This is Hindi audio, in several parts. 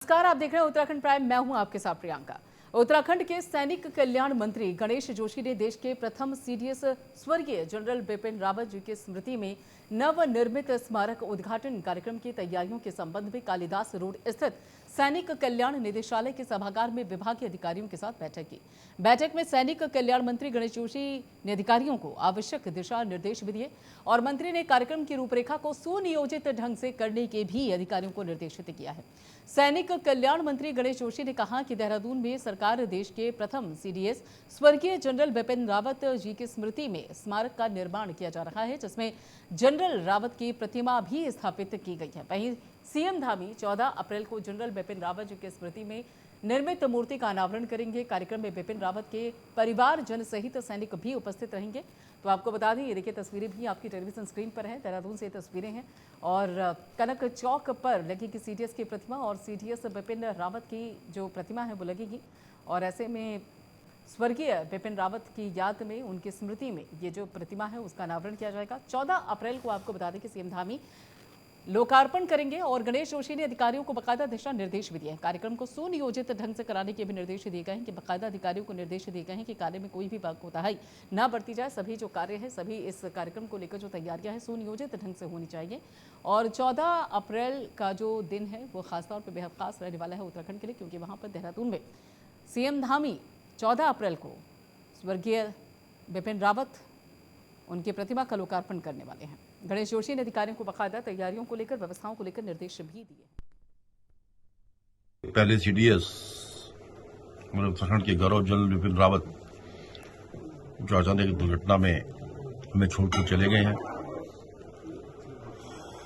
नमस्कार, आप देख रहे हैं उत्तराखंड प्राइम। मैं हूं आपके साथ प्रियंका। उत्तराखंड के सैनिक कल्याण मंत्री गणेश जोशी ने देश के प्रथम सीडीएस स्वर्गीय जनरल बिपिन रावत जी की स्मृति में नवनिर्मित स्मारक उद्घाटन कार्यक्रम की तैयारियों के संबंध में कालिदास रोड स्थित सैनिक कल्याण निदेशालय के सभागार में विभागीय अधिकारियों के साथ बैठक की। बैठक में सैनिक कल्याण मंत्री गणेश जोशी ने अधिकारियों को आवश्यक दिशा निर्देश भी दिए और मंत्री ने कार्यक्रम की रूपरेखा को सुनियोजित ढंग से करने के भी अधिकारियों को निर्देशित किया है। सैनिक कल्याण मंत्री गणेश जोशी ने कहा कि देहरादून में सरकार देश के प्रथम सीडीएस स्वर्गीय जनरल बिपिन रावत जी की स्मृति में स्मारक का निर्माण किया जा रहा है, जिसमें जनरल रावत की प्रतिमा भी स्थापित की गई है। वहीं सीएम धामी 14 अप्रैल को जनरल बिपिन रावत जी की स्मृति में निर्मित मूर्ति का अनावरण करेंगे। कार्यक्रम में बिपिन रावत के परिवार जन सहित सैनिक भी उपस्थित रहेंगे। तो आपको बता दें, ये देखिए तस्वीरें भी आपकी टेलीविजन स्क्रीन पर हैं। देहरादून से तस्वीरें हैं और कनक चौक पर लगेगी सीडीएस की प्रतिमा और सीडीएस बिपिन रावत की जो प्रतिमा है वो लगेगी। और ऐसे में स्वर्गीय बिपिन रावत की याद में, उनकी स्मृति में ये जो प्रतिमा है उसका अनावरण किया जाएगा। 14 अप्रैल को आपको बता दें कि सीएम धामी लोकार्पण करेंगे और गणेश जोशी ने अधिकारियों को बाकायदा दिशा निर्देश भी दिए हैं। कार्यक्रम को सुनियोजित ढंग से कराने के भी निर्देश दिए गए हैं कि बाकायदा अधिकारियों को निर्देश दिए गए हैं कि कार्य में कोई भी कोताही ना बरती जाए। सभी जो कार्य है, सभी इस कार्यक्रम को लेकर जो तैयारियां हैं सुनियोजित ढंग से होनी चाहिए। और 14 अप्रैल का जो दिन है वो खासतौर पर बेहद खास रहने वाला है उत्तराखंड के लिए, क्योंकि वहाँ पर देहरादून में सीएम धामी 14 अप्रैल को स्वर्गीय बिपिन रावत उनकी प्रतिमा का लोकार्पण करने वाले हैं। गणेश जोशी ने अधिकारियों को बाकायदा तैयारियों को लेकर, व्यवस्थाओं को लेकर निर्देश भी दिए। पहले सीडीएस मतलब उत्तराखंड के गौरव जनरल बिपिन रावत जो अचानक दुर्घटना में हमें छोड़कर चले गए हैं,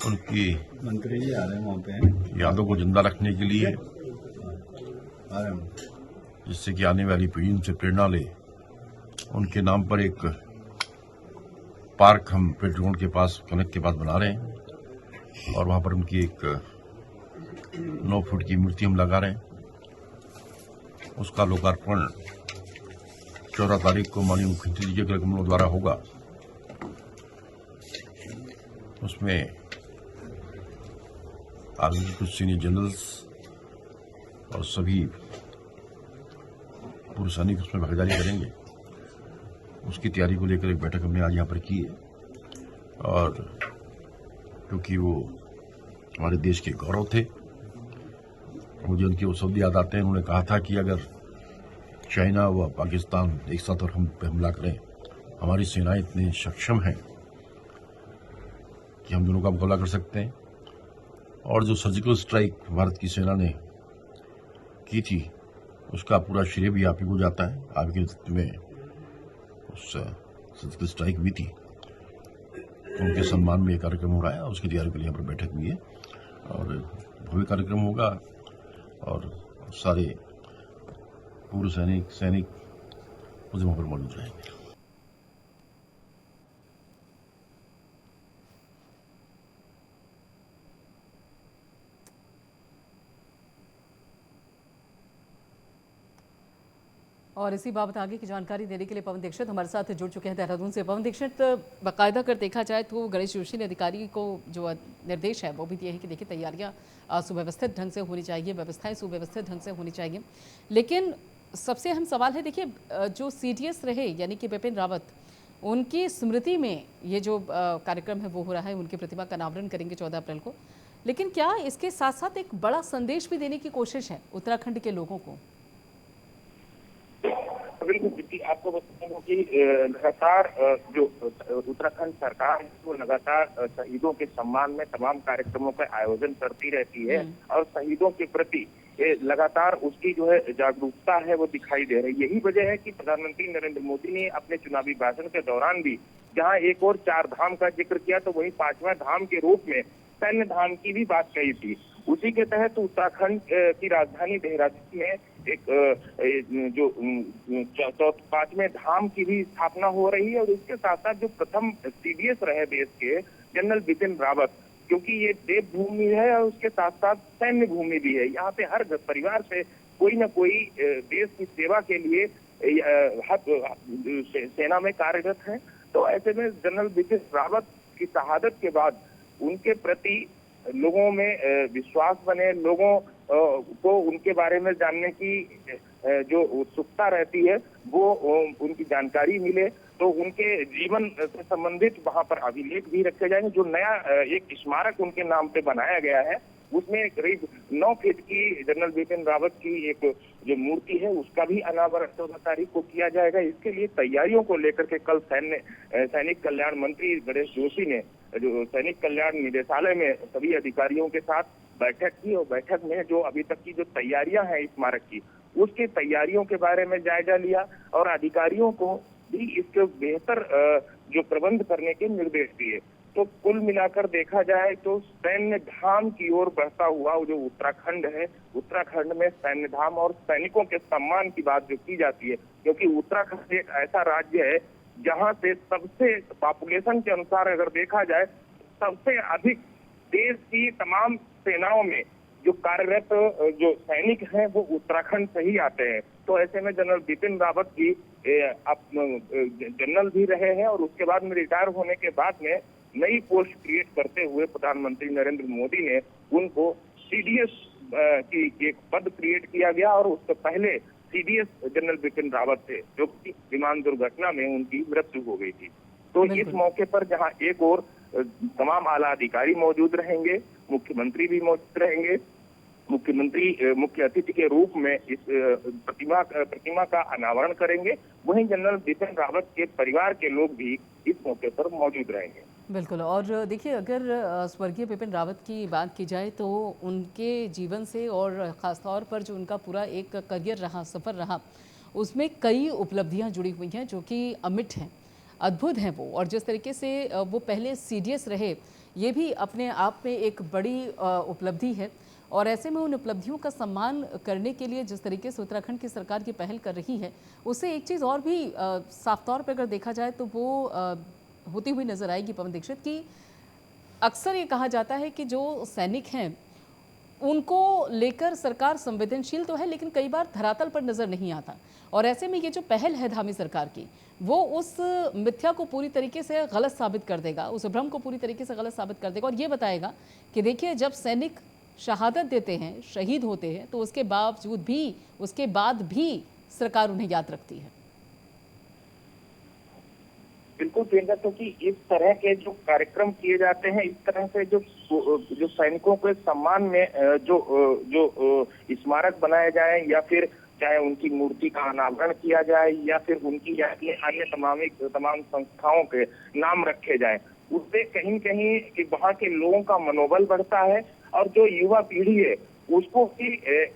उनकी मंत्री जी आ रहे हैं वहाँ पे यादों को जिंदा रखने के लिए, जिससे कि आने वाली पीढ़ी उनसे प्रेरणा ले, उनके नाम पर एक पार्क हम पेट्रोल ग्राउंड के पास, कनक के पास बना रहे हैं और वहां पर उनकी एक 9 फुट की मूर्ति हम लगा रहे हैं। उसका लोकार्पण 14 तारीख को माननीय मुख्यमंत्री जी के कमलों द्वारा होगा। उसमें आर्मी के कुछ सीनियर जनरल्स और सभी पूर्व सैनिक उसमें भागीदारी करेंगे। उसकी तैयारी को लेकर एक बैठक हमने आज यहाँ पर की है और क्योंकि वो हमारे देश के गौरव थे, मुझे उनके वो शब्द याद आते हैं। उन्होंने कहा था कि अगर चाइना व पाकिस्तान एक साथ और हम पे हमला करें, हमारी सेनाएं इतनी सक्षम हैं कि हम दोनों का मुकाबला कर सकते हैं। और जो सर्जिकल स्ट्राइक भारत की सेना ने की थी, उसका पूरा श्रेय भी आप ही को जाता है। आपके नेतृत्व में उस सर्जिकल स्ट्राइक हुई थी, तो उनके सम्मान में ये कार्यक्रम हो रहा है और उसकी तैयारी के लिए यहाँ पर बैठक हुई है और भव्य कार्यक्रम होगा और सारे पूर्व सैनिक उस वहाँ पर मौजूद रहेंगे। और इसी बाबत आगे की जानकारी देने के लिए पवन दीक्षित हमारे साथ जुड़ चुके हैं देहरादून से। पवन दीक्षित, बाकायदा कर देखा जाए तो गणेश जोशी ने अधिकारी को जो निर्देश है वो भी दिए हैं कि देखिए तैयारियां सुव्यवस्थित ढंग से होनी चाहिए, व्यवस्थाएं सुव्यवस्थित ढंग से होनी चाहिए। लेकिन सबसे अहम सवाल है, देखिए जो सीडीएस रहे यानी कि बिपिन रावत, उनकी स्मृति में ये जो कार्यक्रम है वो हो रहा है, उनकी प्रतिमा का अनावरण करेंगे 14 अप्रैल को। लेकिन क्या इसके साथ साथ एक बड़ा संदेश भी देने की कोशिश है उत्तराखंड के लोगों को? बिल्कुल, आपको बता दूं कि लगातार जो उत्तराखंड सरकार है वो लगातार शहीदों के सम्मान में तमाम कार्यक्रमों का आयोजन करती रहती है और शहीदों के प्रति लगातार उसकी जो है जागरूकता है वो दिखाई दे रही है। यही वजह है कि प्रधानमंत्री नरेंद्र मोदी ने अपने चुनावी भाषण के दौरान भी जहां एक और 4 धाम का जिक्र किया, तो वहीं 5वां धाम के रूप में सैन्य धाम की भी बात कही थी। उसी के तहत उत्तराखंड की राजधानी देहरादून में एक जो 5वें धाम की भी स्थापना हो रही है और इसके साथ साथ जो प्रथम सीडीएस रहे देश के जनरल बिपिन रावत, क्योंकि ये देवभूमि है और उसके साथ साथ सैन्य भूमि भी है। यहाँ पे हर परिवार से कोई न कोई देश की सेवा के लिए सेना में कार्यरत है। तो ऐसे में जनरल बिपिन रावत की शहादत के बाद उनके प्रति लोगों में विश्वास बने, लोगों को उनके बारे में जानने की जो उत्सुकता रहती है वो उनकी जानकारी मिले, तो उनके जीवन से संबंधित वहां पर अभिलेख भी रखे जाएंगे। जो नया एक स्मारक उनके नाम पे बनाया गया है उसमें करीब 9 फीट की जनरल बिपिन रावत की एक जो मूर्ति है उसका भी अनावरण 14 तारीख को किया जाएगा। इसके लिए तैयारियों को लेकर के कल सैनिक कल्याण मंत्री गणेश जोशी ने जो सैनिक कल्याण निदेशालय में सभी अधिकारियों के साथ बैठक की, और बैठक में जो अभी तक की जो तैयारियां हैं स्मारक की उसकी तैयारियों के बारे में जायजा लिया और अधिकारियों को भी इसके बेहतर जो प्रबंध करने के निर्देश दिए। तो कुल मिलाकर देखा जाए तो सैन्य धाम की ओर बढ़ता हुआ जो उत्तराखंड है, उत्तराखंड में सैन्य धाम और सैनिकों के सम्मान की बात जो की जाती है, क्योंकि उत्तराखंड एक ऐसा राज्य है जहां से सबसे पॉपुलेशन के अनुसार अगर देखा जाए सबसे अधिक देश की तमाम सेनाओं में जो कार्यरत जो सैनिक हैं वो उत्तराखंड से ही आते हैं। तो ऐसे में जनरल बिपिन रावत की जनरल भी रहे हैं और उसके बाद में रिटायर होने के बाद में नई पोस्ट क्रिएट करते हुए प्रधानमंत्री नरेंद्र मोदी ने उनको सीडीएस की एक पद क्रिएट किया गया, और उससे पहले सीडीएस जनरल बिपिन रावत थे जो कि विमान दुर्घटना में उनकी मृत्यु हो गई थी। तो इस मौके पर जहां एक और तमाम आला अधिकारी मौजूद रहेंगे, मुख्यमंत्री भी मौजूद रहेंगे, मुख्यमंत्री मुख्य अतिथि के रूप में इस प्रतिमा का अनावरण करेंगे, वहीं जनरल बिपिन रावत के परिवार के लोग भी इस मौके पर मौजूद रहेंगे। बिल्कुल। और देखिए, अगर स्वर्गीय बिपिन रावत की बात की जाए तो उनके जीवन से और ख़ासतौर पर जो उनका पूरा एक करियर रहा, सफ़र रहा, उसमें कई उपलब्धियां जुड़ी हुई हैं जो कि अमिट हैं, अद्भुत हैं वो। और जिस तरीके से वो पहले सीडीएस रहे, ये भी अपने आप में एक बड़ी उपलब्धि है। और ऐसे में उन उपलब्धियों का सम्मान करने के लिए जिस तरीके से उत्तराखंड की सरकार की पहल कर रही है, उससे एक चीज़ और भी साफ तौर पर अगर देखा जाए तो वो होती हुई नजर आएगी पवन दीक्षित की। अक्सर ये कहा जाता है कि जो सैनिक हैं उनको लेकर सरकार संवेदनशील तो है, लेकिन कई बार धरातल पर नजर नहीं आता। और ऐसे में ये जो पहल है धामी सरकार की, वो उस मिथ्या को पूरी तरीके से गलत साबित कर देगा, उस भ्रम को पूरी तरीके से गलत साबित कर देगा और ये बताएगा कि देखिए, जब सैनिक शहादत देते हैं, शहीद होते हैं, तो उसके बावजूद भी, उसके बाद भी सरकार उन्हें याद रखती है। बिल्कुल प्रियंका, क्योंकि इस तरह के जो कार्यक्रम किए जाते हैं, इस तरह से जो सैनिकों के सम्मान में जो स्मारक बनाए जाए, या फिर चाहे उनकी मूर्ति का अनावरण किया जाए, या फिर उनकी अन्य तमाम संस्थाओं के नाम रखे जाए, उससे कहीं कहीं कि वहाँ के लोगों का मनोबल बढ़ता है और जो युवा पीढ़ी है उसको भी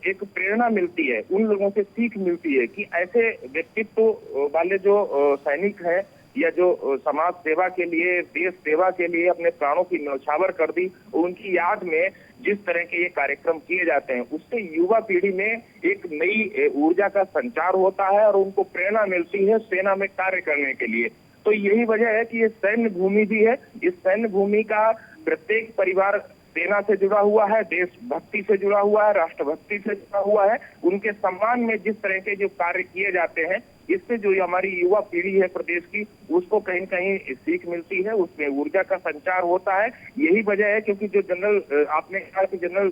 एक प्रेरणा मिलती है, उन लोगों से सीख मिलती है कि ऐसे व्यक्तित्व वाले जो सैनिक हैं या जो समाज सेवा के लिए, देश सेवा के लिए अपने प्राणों की न्यौछावर कर दी, उनकी याद में जिस तरह के ये कार्यक्रम किए जाते हैं, उससे युवा पीढ़ी में एक नई ऊर्जा का संचार होता है और उनको प्रेरणा मिलती है सेना में कार्य करने के लिए। तो यही वजह है कि ये सैन्य भूमि भी है। इस सैन्य भूमि का प्रत्येक परिवार सेना से जुड़ा हुआ है, देशभक्ति से जुड़ा हुआ है, राष्ट्रभक्ति से जुड़ा हुआ है। उनके सम्मान में जिस तरह के जो कार्य किए जाते हैं, इससे जो हमारी युवा पीढ़ी है प्रदेश की, उसको कहीं कहीं सीख मिलती है, उसमें ऊर्जा का संचार होता है। यही वजह है क्योंकि जो जनरल आपने कहा कि जनरल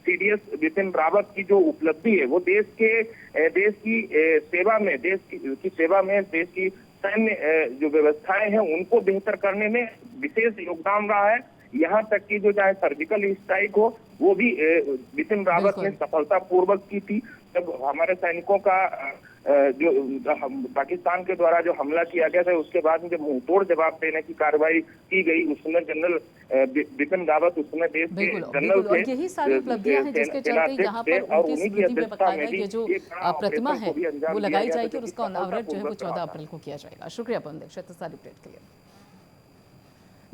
सीडीएस बिपिन रावत की जो उपलब्धि है वो देश की सेवा में, देश की सेवा में, देश की सैन्य जो व्यवस्थाएं हैं उनको बेहतर करने में विशेष योगदान रहा है। यहाँ तक कि जो चाहे सर्जिकल स्ट्राइक हो, वो भी बिपिन रावत ने सफलतापूर्वक की थी। जब हमारे सैनिकों का जो पाकिस्तान के द्वारा जो हमला किया गया था, उसके बाद में जब मुंहतोड़ जवाब देने की कार्रवाई की गई, उसमें जनरल बिपिन रावत उसमें देश के जनरल थे। यही सारी उपलब्धियां हैं जिसके चलते यहाँ पर उनकी स्मृति में बकायदा ये जो प्रतिमा है वो लगाई जाएगी और उसका अनावरण जो है वो 14 अप्रैल को किया जाएगा। शुक्रिया पवन दीक्षित सारी अपडेट के लिए।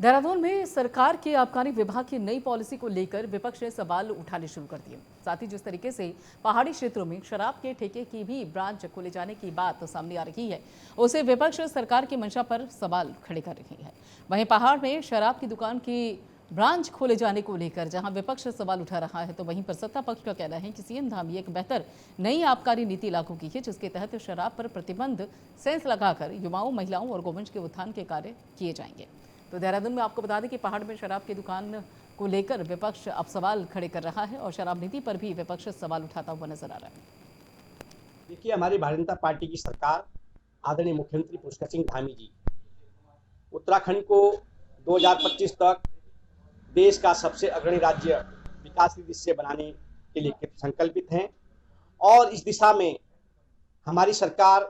देहरादून में सरकार के आबकारी विभाग की नई पॉलिसी को लेकर विपक्ष ने सवाल उठाने शुरू कर दिए। साथ ही जिस तरीके से पहाड़ी क्षेत्रों में शराब के ठेके की भी ब्रांच खोले जाने की बात सामने आ रही है, उसे विपक्ष सरकार की मंशा पर सवाल खड़े कर रही है। वहीं पहाड़ में शराब की दुकान की ब्रांच खोले जाने को लेकर जहां विपक्ष सवाल उठा रहा है, तो वहीं पर सत्ता पक्ष का कहना है कि सीएम धामी एक बेहतर नई आबकारी नीति लागू की है, जिसके तहत शराब पर प्रतिबंध सेंस लगाकर युवाओं, महिलाओं और गोवंश के उत्थान के कार्य किए जाएंगे। तो देहरादून में आपको बता दें कि पहाड़ में शराब की दुकान को लेकर विपक्ष अब सवाल खड़े कर रहा है और शराब नीति पर भी विपक्ष सवाल उठाता हुआ नजर आ रहा है। देखिए, हमारी भारतीय जनता पार्टी की सरकार आदरणीय मुख्यमंत्री पुष्कर सिंह धामी जी उत्तराखंड को 2025 तक देश का सबसे अग्रणी राज्य विकास की दिशा बनाने के लिए संकल्पित हैं और इस दिशा में हमारी सरकार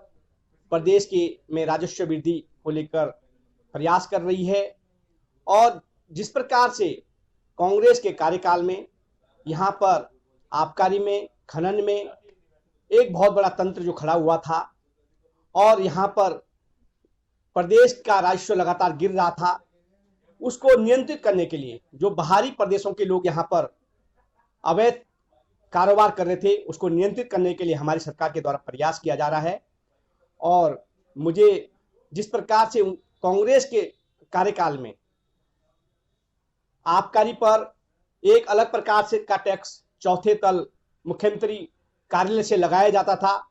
प्रदेश में राजस्व वृद्धि को लेकर प्रयास कर रही है और जिस प्रकार से कांग्रेस के कार्यकाल में यहाँ पर आबकारी में, खनन में एक बहुत बड़ा तंत्र जो खड़ा हुआ था और यहाँ पर प्रदेश का राजस्व लगातार गिर रहा था, उसको नियंत्रित करने के लिए जो बाहरी प्रदेशों के लोग यहाँ पर अवैध कारोबार कर रहे थे, उसको नियंत्रित करने के लिए हमारी सरकार के द्वारा प्रयास किया जा रहा है। और मुझे जिस प्रकार से कांग्रेस के कार्यकाल में आबकारी पर एक अलग प्रकार से का टैक्स चौथे तल मुख्यमंत्री कार्यालय से लगाया जाता था,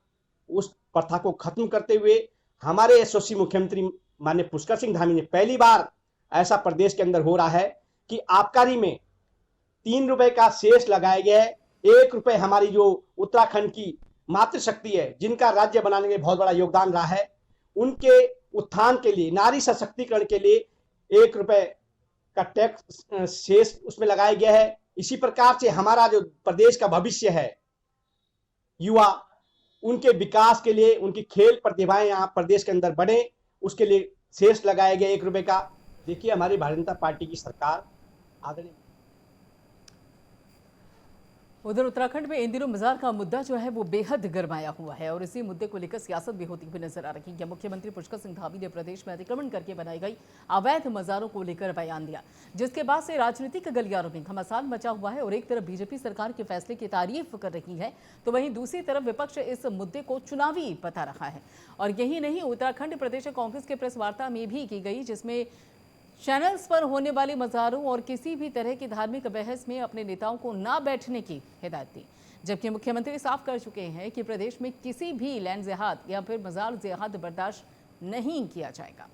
उस प्रथा को खत्म करते हुए हमारे यशस्वी मुख्यमंत्री माननीय पुष्कर सिंह धामी ने पहली बार ऐसा प्रदेश के अंदर हो रहा है कि आबकारी में 3 रुपए का शेष लगाया गया है। 1 रुपए हमारी जो उत्तराखंड की मातृशक्ति है, जिनका राज्य बनाने में बहुत बड़ा योगदान रहा है, उनके उत्थान के लिए, नारी सशक्तिकरण के लिए 1 रुपए का टैक्स शेष उसमें लगाया गया है। इसी प्रकार से हमारा जो प्रदेश का भविष्य है, युवा, उनके विकास के लिए, उनकी खेल प्रतिभाएं यहाँ प्रदेश के अंदर बढ़े, उसके लिए शेष लगाया गया 1 रुपए का। देखिए, हमारी भारतीय जनता पार्टी की सरकार आदरणीय उधर उत्तराखंड में इन दिनों मजार का मुद्दा जो है वो बेहद गरमाया हुआ है और इसी मुद्दे को लेकर सियासत भी होती हुई नजर आ रही है। मुख्यमंत्री पुष्कर सिंह धामी ने प्रदेश में अतिक्रमण करके बनाई गई अवैध मजारों को लेकर बयान दिया, जिसके बाद से राजनीतिक गलियारों में घमासान मचा हुआ है और एक तरफ बीजेपी सरकार के फैसले की तारीफ कर रही है तो वहीं दूसरी तरफ विपक्ष इस मुद्दे को चुनावी बता रहा है। और यही नहीं, उत्तराखंड प्रदेश कांग्रेस की प्रेस वार्ता में भी की गई, जिसमें चैनल्स पर होने वाली मज़ारों और किसी भी तरह की धार्मिक बहस में अपने नेताओं को ना बैठने की हिदायत दी। जबकि मुख्यमंत्री साफ कर चुके हैं कि प्रदेश में किसी भी लैंड जिहाद या फिर मज़ार जिहाद बर्दाश्त नहीं किया जाएगा।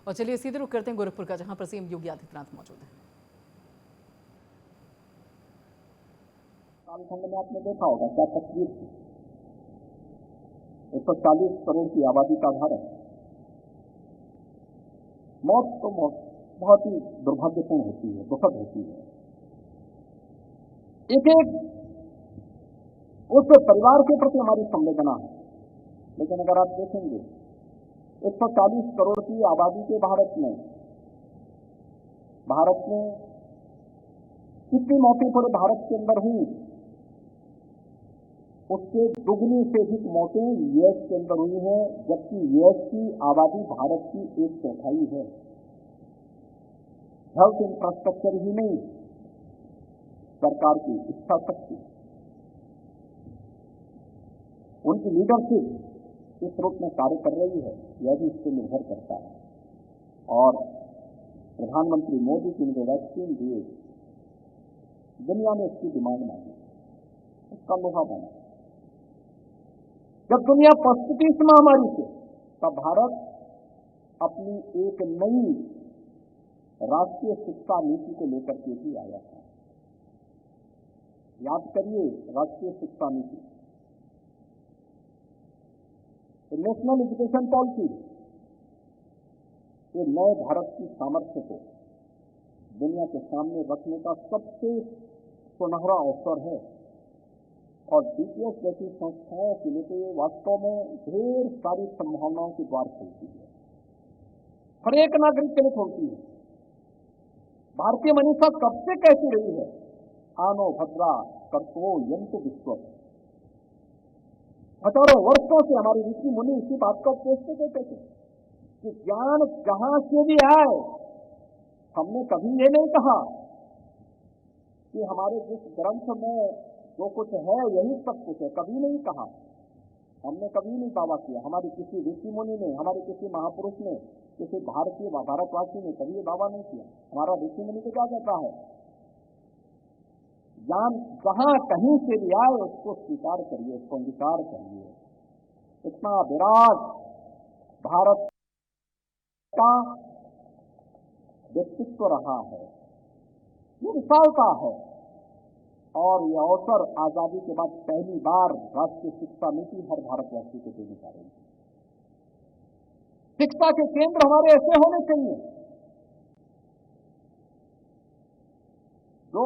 और चलिए सीधे रुख करते हैं गोरखपुर का, जहां पर सीएम योगी आदित्यनाथ मौजूद हैं। झारखंड में आपने देखा होगा क्या तस्वीर थी। 140 करोड़ की आबादी का भारत, मौत तो मौत बहुत ही दुर्भाग्यपूर्ण होती है, दुखद होती है। एक उस परिवार के प्रति हमारी संवेदना है, लेकिन अगर आप देखेंगे 140 करोड़ की आबादी के भारत में कितनी मौतें पूरे भारत के अंदर हुई, उससे दुगनी से अधिक मौतें यूएस के अंदर हुई हैं, जबकि यूएस की आबादी भारत की 1/4 है। हेल्थ इंफ्रास्ट्रक्चर ही नहीं, सरकार की इच्छा शक्ति, उनकी लीडरशिप किस रूप में कार्य कर रही है, यह भी इससे निर्भर करता है। और प्रधानमंत्री मोदी जी ने वैक्सीन दिए, दुनिया ने इसकी डिमांड मांगी, उसका लोहा बना। जब दुनिया पछती इस महामारी से, तब भारत अपनी एक नई राष्ट्रीय शिक्षा नीति को लेकर के भी आया था। याद करिए, राष्ट्रीय शिक्षा नीति, नेशनल एजुकेशन पॉलिसी, ये नए भारत की सामर्थ्य को दुनिया के सामने रखने का सबसे सुनहरा अवसर है। और डीपीएस जैसी संस्थाओं के लिए तो ये वास्तव में ढेर सारी संभावनाओं के द्वार खोलती है, हर एक नागरिक के लिए खोलती है। भारतीय मनीषा कब से कहती रही है, आनो भद्रा कर्तो यंत्र विश्व। हजारों वर्षों से हमारी ऋषि मुनि इसी बात को पूछते कहते थे कि ज्ञान जहां से भी आए, हमने कभी ये नहीं कहा कि हमारे जिस ग्रंथ में जो कुछ है यही सब कुछ है, कभी नहीं कहा। हमने कभी नहीं दावा किया, हमारे किसी ऋषि मुनि ने, हमारे किसी महापुरुष ने, किसी भारतवासी ने कभी ये दावा नहीं किया। हमारा ऋषि मुनि को क्या कहता है, ज्ञान जहां कहीं से भी आए उसको स्वीकार करिए, उसको अंगीकार करिए। इतना विराट भारत का व्यक्तित्व रहा है, ये विशालता है। और ये अवसर आजादी के बाद पहली बार राष्ट्रीय शिक्षा नीति हर भारतवासी को देने जा रही है। शिक्षा के केंद्र हमारे ऐसे होने चाहिए जो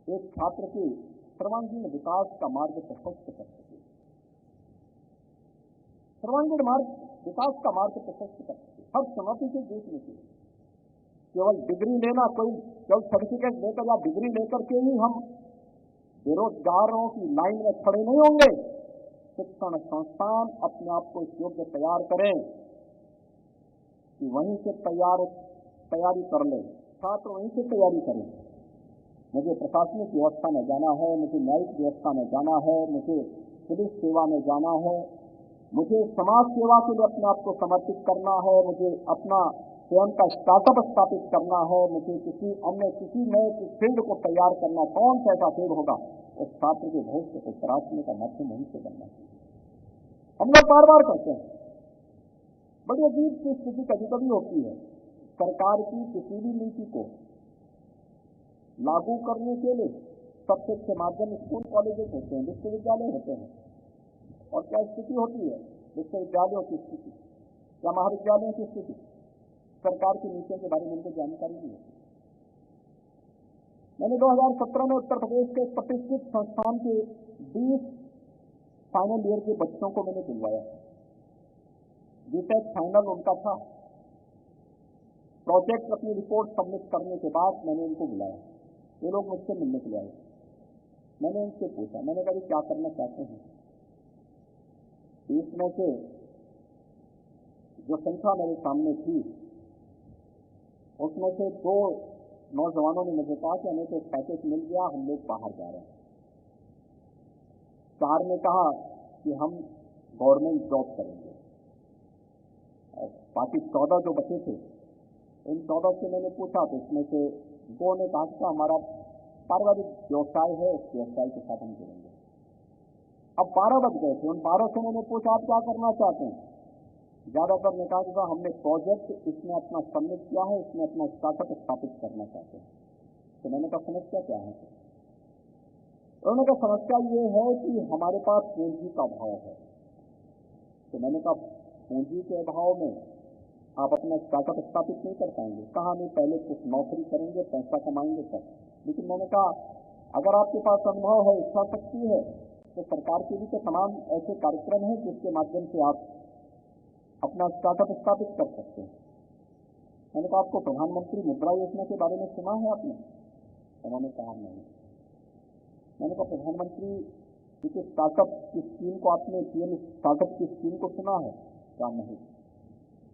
एक छात्र के सर्वांगीण विकास का मार्ग प्रशस्त कर सके, सर्वांगीण विकास का मार्ग प्रशस्त कर सके, हर चुनौती से जीतने के लिए। केवल डिग्री लेना, कोई केवल सर्टिफिकेट लेकर या डिग्री लेकर के ही हम बेरोजगारों की लाइन में खड़े नहीं होंगे। शिक्षण संस्थान अपने आप को इस योग्य तैयार करें कि वहीं से तैयारी कर ले, छात्र वहीं से तैयारी करें। मुझे प्रशासनिक व्यवस्था में जाना है, मुझे न्यायिक व्यवस्था में जाना है, मुझे पुलिस सेवा में जाना है, मुझे समाज सेवा के लिए अपने आप को समर्पित करना है, मुझे अपना स्वयं का स्टार्टअप स्थापित करना है, मुझे किसी नए फील्ड को तैयार करना, कौन सा ऐसा फील्ड होगा उस छात्र के भविष्य को तराशने का माध्यम वहीं से बनना चाहिए। हम लोग बार बार करते हैं, बड़ी अजीब सी स्थिति कभी कभी होती है। सरकार की किसी भी नीति को लागू करने के लिए सबसे अच्छे माध्यम स्कूल कॉलेजेस होते हैं, विश्वविद्यालय होते हैं। और क्या स्थिति होती है विश्वविद्यालयों की स्थिति या महाविद्यालयों की स्थिति, सरकार की नीतियों के बारे में उनको जानकारी नहीं होती। मैंने 2017 में उत्तर प्रदेश के प्रतिष्ठित संस्थान के 20 फाइनल ईयर के बच्चों को मैंने बुलवाया। बीटेक फाइनल उनका था। प्रोजेक्ट अपनी रिपोर्ट सबमिट करने के बाद मैंने उनको बुलाया। ये लोग मुझसे मिलने के लिए आए। मैंने उनसे पूछा, मैंने कहा क्या करना चाहते हैं। इसमें से जो संख्या मेरे सामने थी उसमें से 2 नौजवानों ने मुझे कहा कि हमें तो पैकेज मिल गया, हम लोग बाहर जा रहे हैं। 4 ने कहा कि हम गवर्नमेंट जॉब करेंगे। और बाकी 14 जो बचे थे, इन 14 से मैंने पूछा तो इसमें से 2 ने कहा कि हमारा पारिवारिक व्यवसाय है, उस व्यवसाय के साथ हम जुड़ेंगे। अब 12 बज गए थे। उन 12 से मैंने पूछा आप क्या करना चाहते हैं। ज्यादातर ने कहा कि हमने प्रोजेक्ट इसमें अपना सबमिट किया है, इसमें अपना स्टार्टअप स्थापित करना चाहते हैं। तो मैंने कहा समस्या क्या है। उन्होंने कहा समस्या ये है कि हमारे पास पूंजी का अभाव है। तो मैंने कहा पूंजी के अभाव में आप अपना स्टार्टअप स्थापित नहीं कर पाएंगे। कहा नहीं, पहले कुछ नौकरी करेंगे, पैसा कमाएंगे तब। लेकिन मैंने कहा अगर आपके पास अनुभव है, इच्छा शक्ति है, तो सरकार के भी तो तमाम ऐसे कार्यक्रम हैं जिसके माध्यम से आप अपना स्टार्टअप स्थापित कर सकते हैं। मैंने कहा आपको प्रधानमंत्री मुद्रा योजना के बारे में सुना है आपने। उन्होंने कहा नहीं। मैंने कहा प्रधानमंत्री की स्टार्टअप की स्कीम को आपने, पीएम स्टार्टअप की स्कीम को सुना है क्या। नहीं।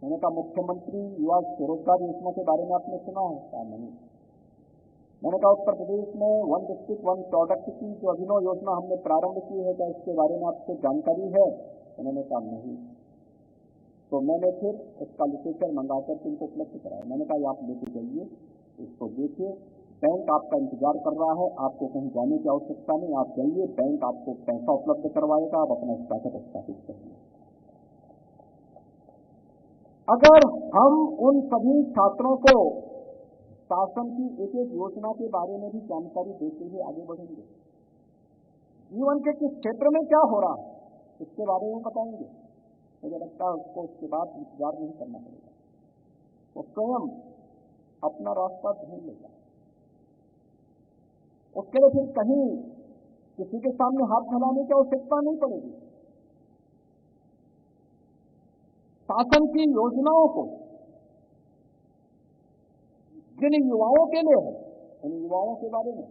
मैंने कहा मुख्यमंत्री युवा स्वरोजगार योजना के बारे में आपने सुना है क्या। नहीं। मैंने कहा उत्तर प्रदेश में 1 डिस्ट्रिक्ट 1 प्रोडक्ट की जो अभिनव योजना हमने प्रारंभ की है, क्या इसके बारे में आपको जानकारी है। उन्होंने कहा नहीं। तो मैंने फिर इसका लिटरेचर मंगाकर इनको उपलब्ध कराया। मैंने कहा आप लेके जाइए, इसको देखिए, बैंक आपका इंतजार कर रहा है, आपको कहीं जाने की आवश्यकता नहीं, आप जाइए, बैंक आपको पैसा उपलब्ध करवाएगा, आप अपना स्टार्टअप स्थापित करिए। अगर हम उन सभी छात्रों को शासन की एक एक योजना के बारे में भी जानकारी देते हुए आगे बढ़ेंगे, जीवन के किस क्षेत्र में क्या हो रहा है इसके बारे में बताएंगे, मुझे लगता है उसको उसके बाद इंतजार नहीं करना पड़ेगा। वो स्वयं अपना रास्ता ढूंढ लेगा। उसके लिए फिर कहीं किसी के सामने हाथ फैलाने की आवश्यकता नहीं पड़ेगी। शासन की योजनाओं को जिन युवाओं के लिए है, उन युवाओं के बारे में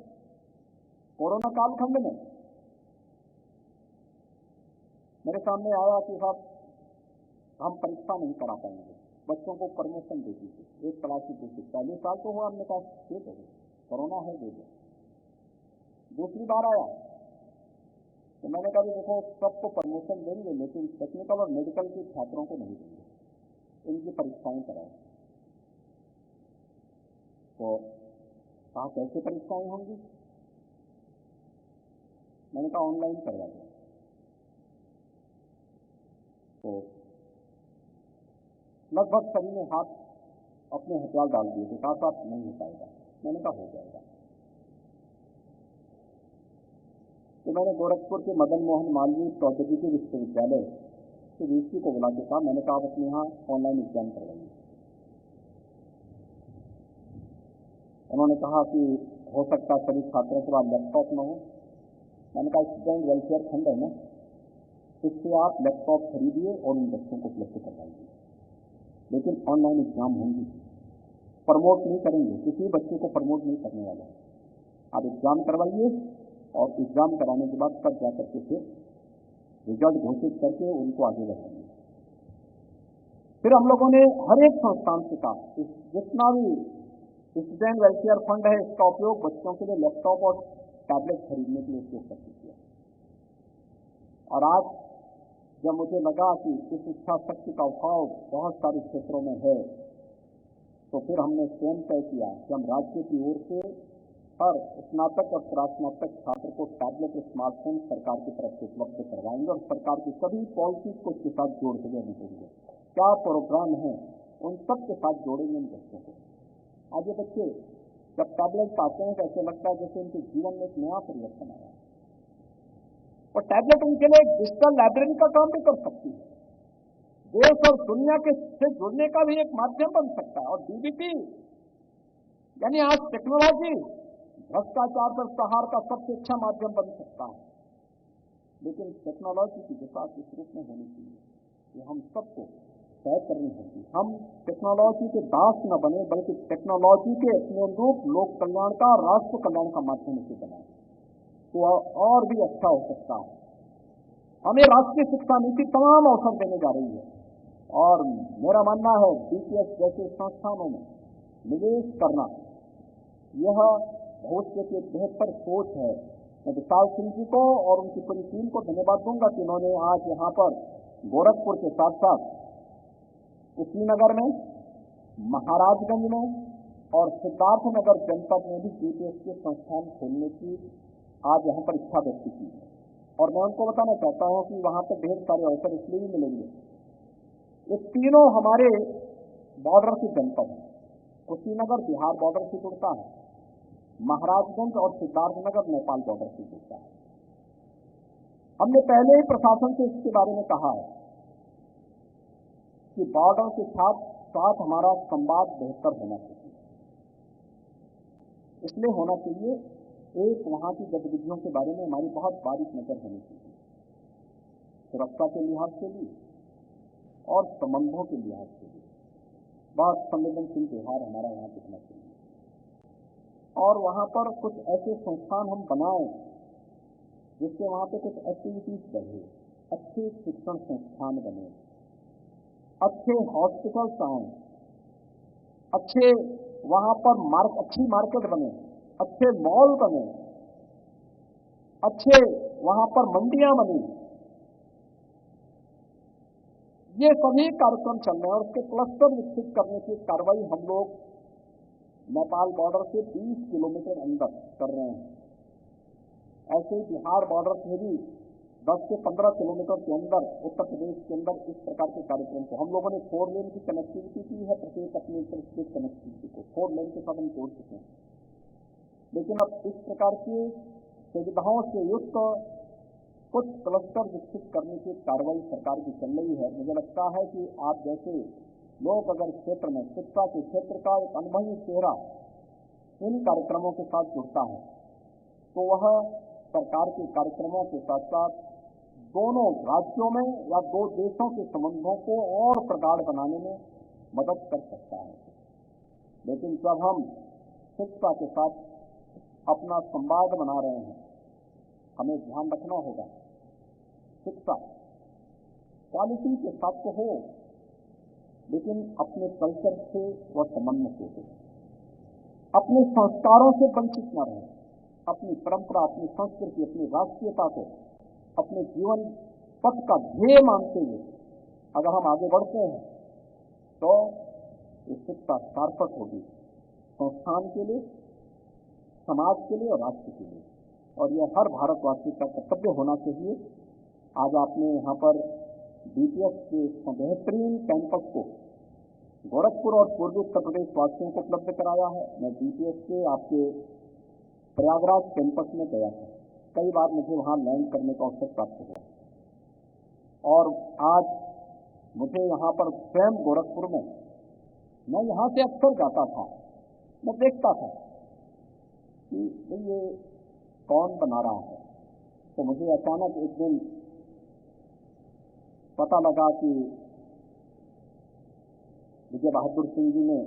कोरोना कालखंड में मेरे सामने आया कि साहब हम परीक्षा नहीं करा पाएंगे, बच्चों को परमिशन दे दीजिए, 1 क्लास की दूसरी। पहले साल तो हुआ, हमने कहा ठीक है कोरोना है दे दो। दूसरी बार आया तो मैंने कहा कि देखो सबको प्रमोशन देंगे लेकिन टेक्निकल और मेडिकल के छात्रों को नहीं देंगे, इनकी परीक्षाएं कराएं। तो कहा कैसे परीक्षाएं होंगी? मैंने कहा ऑनलाइन करवा दें। तो लगभग सभी ने हाथ अपने हथियार डाल दिए थे, कहा साहब नहीं हो पाएगा। मैंने कहा हो जाएगा। तो मैंने गोरखपुर के मदन मोहन मालवीय प्रौद्योगिकी विश्वविद्यालय के वीसी को बुला के कहा, मैंने कहा आप अपने यहाँ ऑनलाइन एग्जाम करवाइए। उन्होंने कहा कि हो सकता है सभी छात्रों के पास लैपटॉप न हो। मैंने कहा स्टूडेंट वेलफेयर फंड है ना, इससे आप लैपटॉप खरीदिए और उन बच्चों को उपलब्ध करवाइए, लेकिन ऑनलाइन एग्जाम होंगी, प्रमोट नहीं करेंगे, किसी बच्चे को प्रमोट नहीं करने वाला। आप एग्जाम करवाइए और एग्जाम कराने के बाद तब जाकर के फिर रिजल्ट घोषित करके उनको आगे बढ़ाएंगे। फिर हम लोगों ने हर एक संस्थान से कहा जितना भी स्टूडेंट वेलफेयर फंड है इसका उपयोग बच्चों के लिए लैपटॉप और टैबलेट खरीदने के लिए उपयोग कर किया। और आज जब मुझे लगा कि इस इच्छा शक्ति का अभाव बहुत सारे क्षेत्रों में है, तो फिर हमने स्वयं तय किया कि हम राज्य की ओर से हर स्नातक और स्नातक छात्र को टैबलेट और स्मार्टफोन सरकार की तरफ से उपलब्ध करवाएंगे और सरकार की सभी पॉलिसीज को उसके साथ जोड़ के देंगे। क्या प्रोग्राम है उन सब के साथ जोड़ेंगे इन बच्चों को। आज ये बच्चे जब टैबलेट पाते हैं तो ऐसे लगता है जैसे उनके जीवन में एक नया परिवर्तन आया। और टैबलेट उनके लिए एक डिजिटल लाइब्रेरी का काम भी कर सकती है, देश और दुनिया के से जुड़ने का भी एक माध्यम बन सकता है। और डीबीटी यानी आज टेक्नोलॉजी भ्रष्टाचार पर प्रहार का सबसे अच्छा माध्यम बन सकता है, लेकिन टेक्नोलॉजी की दिशा इस रूप में होनी चाहिए कि हम सबको तय करनी होगी। हम टेक्नोलॉजी के दास न बने बल्कि टेक्नोलॉजी के अपने अनुरूप लोक कल्याण का, राष्ट्र कल्याण का माध्यम इसे बनाए, तो और भी अच्छा हो सकता है। हमें राष्ट्रीय शिक्षा नीति तमाम अवसर देने जा रही है और मेरा मानना है डीपीएस जैसे संस्थानों में निवेश करना यह भविष्य की बेहतर सोच है। मैं विशाल सिंह जी को और उनकी पूरी टीम को धन्यवाद दूंगा कि उन्होंने आज यहाँ पर गोरखपुर के साथ साथ कुशीनगर में, महाराजगंज में और सिद्धार्थनगर जनपद में भी डीपीएस के संस्थान खोलने की आज यहाँ पर इच्छा व्यक्त की। और मैं उनको बताना चाहता हूँ कि वहाँ पर ढेर सारे अवसर इसलिए भी मिलेंगे। ये तीनों हमारे बॉर्डर की जनपद है। कुशीनगर बिहार बॉर्डर से जुड़ता है, महाराजगंज और सिद्धार्थनगर नेपाल बॉर्डर से जुड़ता है। हमने पहले ही प्रशासन से इसके बारे में कहा है कि बॉर्डर के साथ हमारा संवाद बेहतर होना चाहिए। इसलिए होना चाहिए एक वहाँ की गतिविधियों के बारे में हमारी बहुत बारीक नजर होनी चाहिए, सुरक्षा के लिहाज से भी और संबंधों के लिहाज से भी बहुत संवेदनशील व्यवहार हमारा यहाँ दिखना चाहिए। और वहाँ पर कुछ ऐसे संस्थान हम बनाएं जिससे वहाँ पे कुछ एक्टिविटीज बढ़े, अच्छे शिक्षण संस्थान बने, अच्छे हॉस्पिटल्स आए, अच्छे वहाँ पर अच्छी मार्केट बने, अच्छे मॉल बने, अच्छे वहाँ पर मंडियां बनी। ये सभी कार्यक्रम चल रहे हैं और उसके क्लस्टर विकसित करने की कार्रवाई हम लोग नेपाल बॉर्डर से 20 किलोमीटर अंदर कर रहे हैं। ऐसे बिहार बॉर्डर से भी 10 से 15 किलोमीटर के अंदर उत्तर प्रदेश के अंदर इस प्रकार के कार्यक्रम को हम लोगों ने 4 लेन की कनेक्टिविटी की है। प्रत्येक अपने स्टेट कनेक्टिविटी को 4 लेन के साथ हम जोड़ चुके हैं, लेकिन अब इस प्रकार की सुविधाओं से युक्त कुछ क्लस्टर विकसित करने की कार्रवाई सरकार की चल रही है। मुझे लगता है कि आप जैसे लोग अगर क्षेत्र में शिक्षा के क्षेत्र का एक अनुभवी चेहरा इन कार्यक्रमों के साथ जुड़ता है तो वह सरकार के कार्यक्रमों के साथ साथ दोनों राज्यों में या दो देशों के संबंधों को और प्रगाढ़ बनाने में मदद कर सकता है। लेकिन जब हम शिक्षा के साथ अपना संवाद बना रहे हैं, हमें ध्यान रखना होगा शिक्षा क्वालिटी के साथ तो हो, लेकिन अपने कल्चर से वह संबंध हो, अपने संस्कारों से वंचित न रहे, अपनी परंपरा, अपनी संस्कृति, अपनी राष्ट्रीयता को अपने जीवन पथ का ध्येय मानते हुए अगर हम आगे बढ़ते हैं तो ये शिक्षा सार्थक होगी संस्थान के लिए, समाज के लिए और राष्ट्र के लिए, और यह हर भारतवासी का कर्तव्य होना चाहिए। आज आपने यहाँ पर डीपीएस के बेहतरीन कैंपस को गोरखपुर और पूर्वी उत्तर प्रदेश वासियों को उपलब्ध कराया है। मैं डीपीएस के आपके प्रयागराज कैंपस में गया था, कई बार मुझे वहाँ लैंड करने का अवसर प्राप्त हुआ, और आज मुझे यहाँ पर स्वयं गोरखपुर में, मैं यहाँ से अक्सर जाता था, मैं देखता था कि ये कौन बना रहा है। तो मुझे अचानक एक दिन पता लगा कि विजय बहादुर सिंह जी ने,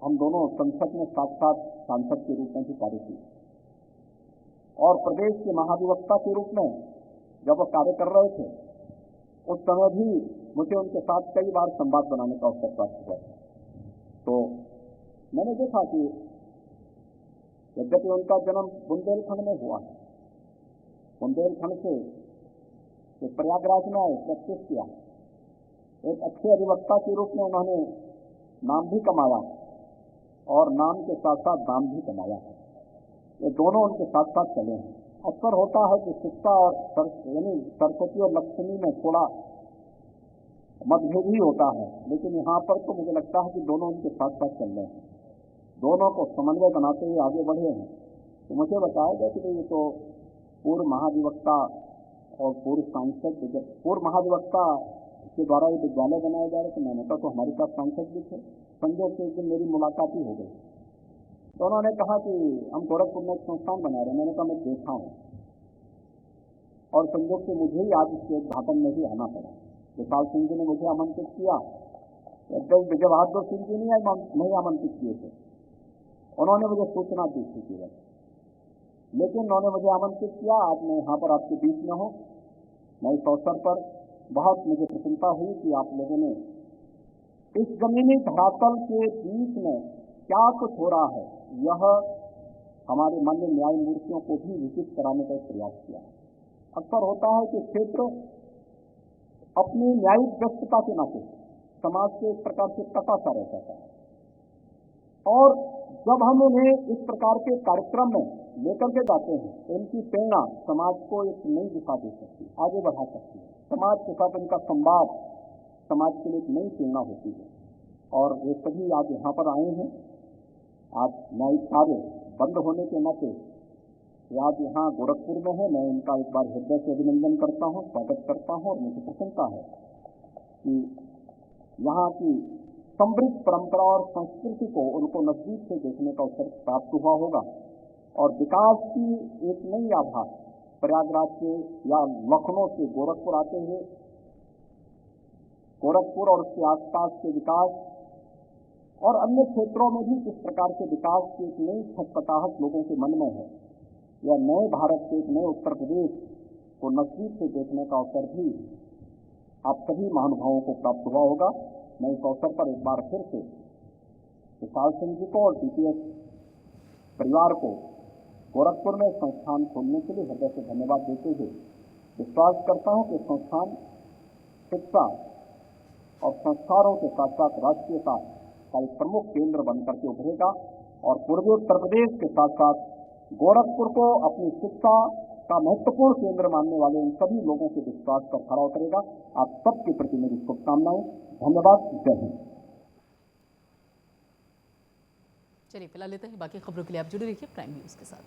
हम दोनों संसद में साथ साथ सांसद के रूप में भी कार्य किए, और प्रदेश के महाधिवक्ता के रूप में जब वो कार्य कर रहे थे उस समय भी मुझे उनके साथ कई बार संवाद बनाने का अवसर प्राप्त हुआ। तो मैंने देखा कि यद्यपि उनका जन्म बुंदेलखंड में हुआ है, बुंदेलखंड से प्रयागराज में आए, प्रैक्टिस किया, एक अच्छे अधिवक्ता के रूप में उन्होंने नाम भी कमाया और नाम के साथ साथ दाम भी कमाया है। ये दोनों उनके साथ साथ चले हैं। अक्सर होता है कि शिक्षा और यानी सरस्वती और लक्ष्मी में थोड़ा मतभेद ही होता है, लेकिन यहाँ पर तो मुझे लगता है कि दोनों उनके साथ साथ चल रहे हैं, दोनों को समन्वय बनाते हुए आगे बढ़े हैं। तो मुझे बताया गया कि ये तो पूर्व महाधिवक्ता और पूर्व सांसद, पूर्व महाधिवक्ता के द्वारा ये विद्यालय बनाया जा रहा है। तो मैंने कहा तो हमारे साथ सांसद भी थे, संजोग से एक दिन मेरी मुलाकात ही हो गई। तो उन्होंने कहा कि हम गोरखपुर में एक संस्थान बना रहे हैं। मैंने कहा मैं देखा हूँ, और संजोग से मुझे ही आज इसके उद्घाटन में भी आना पड़ा। विशाल सिंह जी ने मुझे आमंत्रित किया, विजय बहादुर सिंह जी नहीं आमंत्रित किए थे, उन्होंने मुझे सूचना दी थी केवल, लेकिन उन्होंने मुझे आमंत्रित किया। आज मैं यहाँ पर आपके बीच में हूँ। मैं इस अवसर पर बहुत मुझे प्रसन्नता हुई कि आप लोगों ने इस जमीनी धरातल के बीच में क्या कुछ हो रहा है, यह हमारे माननीय न्यायमूर्तियों को भी विकसित कराने का एक प्रयास किया। अक्सर होता है कि क्षेत्र अपनी न्यायिक व्यस्तता के नाते समाज के एक प्रकार से कटा सा रह जाता है, और जब हम उन्हें इस प्रकार के कार्यक्रम में लेकर के जाते हैं तो इनकी प्रेरणा समाज को एक नई दिशा दे सकती है, आगे बढ़ा सकती है। समाज के साथ इनका संवाद समाज के लिए एक नई प्रेरणा होती है, और ये सभी आज यहाँ पर आए हैं। आज न्यायिक कार्य बंद होने के नाते आज यहाँ गोरखपुर में है। मैं इनका एक बार हृदय से अभिनंदन करता हूँ, स्वागत करता हूँ, और मुझे प्रसन्नता है कि यहाँ की समृद्ध परंपरा और संस्कृति को उनको नजदीक से देखने का अवसर प्राप्त हुआ होगा, और विकास की एक नई आभा प्रयागराज से या लखनऊ से गोरखपुर आते हुए गोरखपुर और उसके आसपास के विकास और अन्य क्षेत्रों में भी इस प्रकार के विकास की एक नई छटपटाहट लोगों के मन में है। या नए भारत के एक नए उत्तर प्रदेश को नजदीक से देखने का अवसर भी आप सभी महानुभावों को प्राप्त हुआ होगा। मैं इस अवसर पर एक बार फिर से विशाल सिंह जी को और डीपीएस परिवार को गोरखपुर में संस्थान खोलने के लिए हृदय से धन्यवाद देते हुए विश्वास करता हूं कि संस्थान शिक्षा और संस्कारों के साथ साथ राष्ट्रीयता का एक प्रमुख केंद्र बनकर के उभरेगा, और पूर्वी उत्तर प्रदेश के साथ साथ गोरखपुर को अपनी शिक्षा का महत्वपूर्ण केंद्र मानने वाले इन सभी लोगों के विश्वास पर खरा उतरेगा। आप सबके प्रति मेरी शुभकामनाएं। धन्यवाद। जय हिंद। चलिए फिलहाल लेते हैं, बाकी खबरों के लिए आप जुड़े रहिए प्राइम न्यूज के साथ।